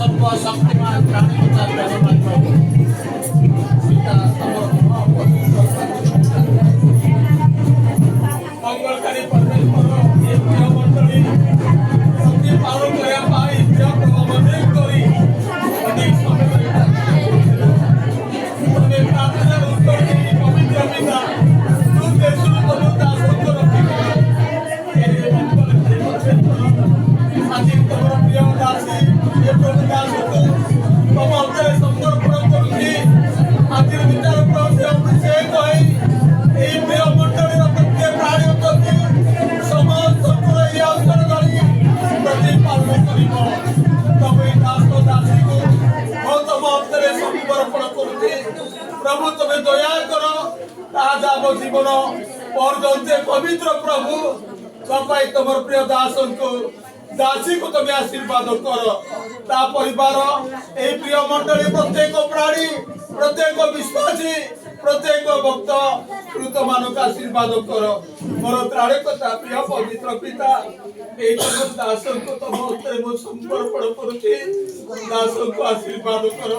सर्वशक्तिमान प्राणिकता भगवान प्रभु सीता मंगलकारी परमेश्वर ये प्रिय मंडली सत्य पालन करने पाई प्रिय प्रभु मन्दिर करी अनेक समय तुम्हें प्रार्थना उत्तर दी पवित्र पिता तू देशु तुम दास उत्तर ये मंगलकारी परमेश्वर आज तुम्हारा प्रिय दासी ये प्रभु दास तुम अपने समर्पण करुची आज विचार प्रभु अभिषेक होई ए प्रिय मंडली प्रत्येक प्राणी प्रति समस्त पुरई अवसर धरी प्रतिपालन करिब तब ए दास दासी को और तुम अपने समर्पण करुची प्रभु तुम्हें दया करो आज आम जीवन पर्यंत पवित्र प्रभु सफाई तुम प्रिय दास को दासी को तुम्हें आशीर्वाद कर ता परिवार ए प्रिय मंडली प्रत्येक प्राणी प्रत्येक विश्वासी प्रत्येक भक्त कृत मानक आशीर्वाद कर मोर त्राणकता प्रिय पवित्र पिता ए तुम दास को तुम उत्तर मो समर्पण करुची दास को आशीर्वाद कर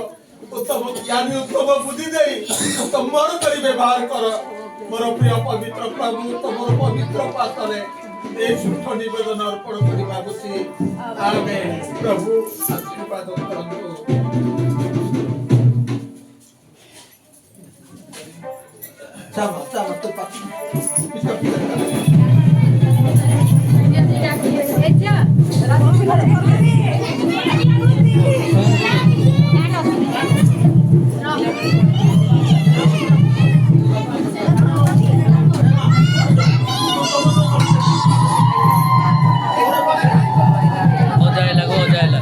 उत्तम ज्ञानी उत्तम बुद्धि दे उत्तम कर व्यवहार कर मोर प्रिय पवित्र प्रभु तुम पवित्र पात्रे ए शुद्ध निवेदन अर्पण करी मागुची आमेन प्रभु आशीर्वाद करंतु चामा तो पास पिता हो जाएगा